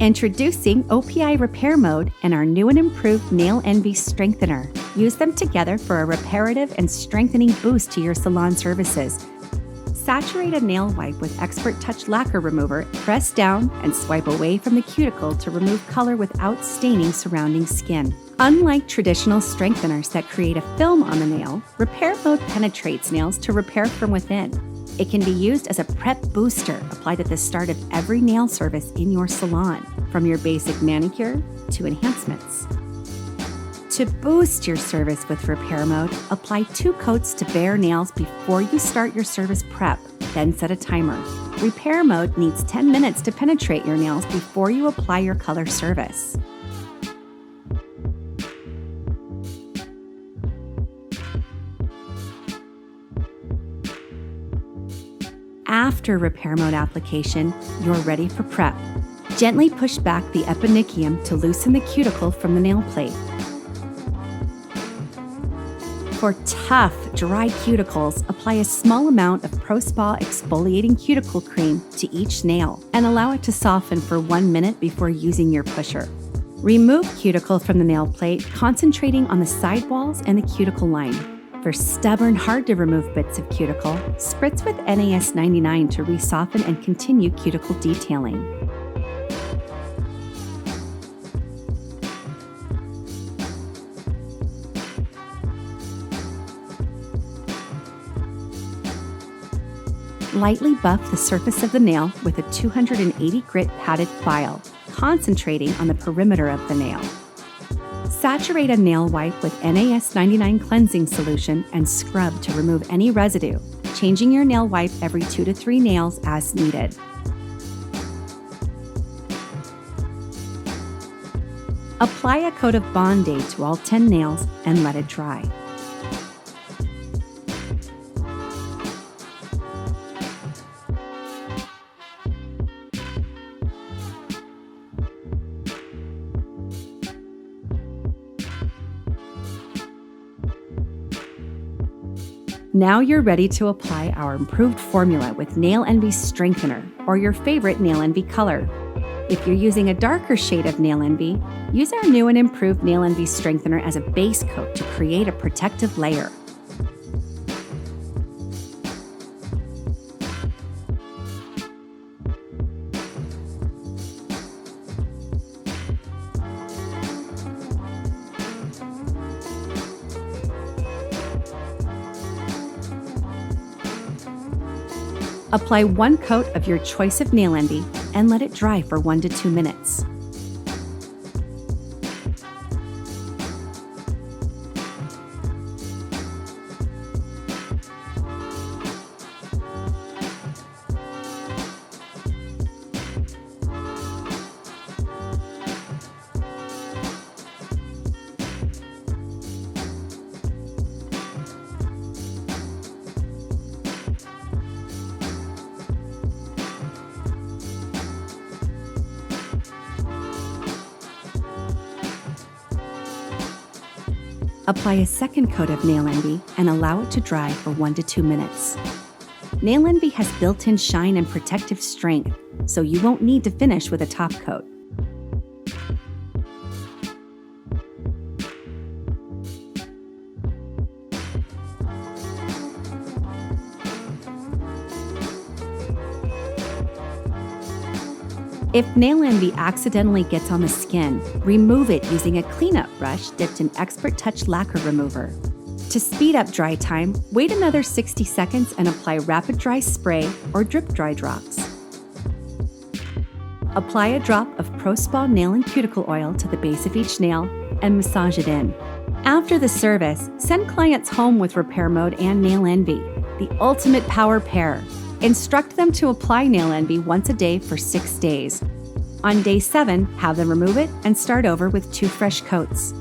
Introducing OPI Repair Mode and our new and improved Nail Envy Strengthener. Use them together for a reparative and strengthening boost to your salon services. Saturate a nail wipe with Expert Touch Lacquer Remover, press down and swipe away from the cuticle to remove color without staining surrounding skin. Unlike traditional strengtheners that create a film on the nail, Repair Mode penetrates nails to repair from within. It can be used as a prep booster applied at the start of every nail service in your salon, from your basic manicure to enhancements. To boost your service with Repair Mode, apply 2 coats to bare nails before you start your service prep, then set a timer. Repair Mode needs 10 minutes to penetrate your nails before you apply your color service. After Repair Mode application, you're ready for prep. Gently push back the eponychium to loosen the cuticle from the nail plate. For tough, dry cuticles, apply a small amount of Pro Spa exfoliating cuticle cream to each nail and allow it to soften for 1 minute before using your pusher. Remove cuticle from the nail plate, concentrating on the sidewalls and the cuticle line. For stubborn, hard-to-remove bits of cuticle, spritz with NAS 99 to re-soften and continue cuticle detailing. Lightly buff the surface of the nail with a 280 grit padded file, concentrating on the perimeter of the nail. Saturate a nail wipe with NAS 99 cleansing solution and scrub to remove any residue, changing your nail wipe every 2 to 3 nails as needed. Apply a coat of Bond-Aid to all 10 nails and let it dry. Now you're ready to apply our improved formula with Nail Envy Strengthener or your favorite Nail Envy color. If you're using a darker shade of Nail Envy, use our new and improved Nail Envy Strengthener as a base coat to create a protective layer. Apply 1 coat of your choice of Nail Envy and let it dry for 1 to 2 minutes. Apply a second coat of Nail Envy and allow it to dry for 1 to 2 minutes. Nail Envy has built-in shine and protective strength, so you won't need to finish with a top coat. If Nail Envy accidentally gets on the skin, remove it using a cleanup brush dipped in Expert Touch Lacquer Remover. To speed up dry time, wait another 60 seconds and apply Rapid Dry Spray or Drip Dry Drops. Apply a drop of Pro Spa Nail and Cuticle Oil to the base of each nail and massage it in. After the service, send clients home with Repair Mode and Nail Envy, the ultimate power pair. Instruct them to apply Nail Envy once a day for 6 days. On day 7, have them remove it and start over with 2 fresh coats.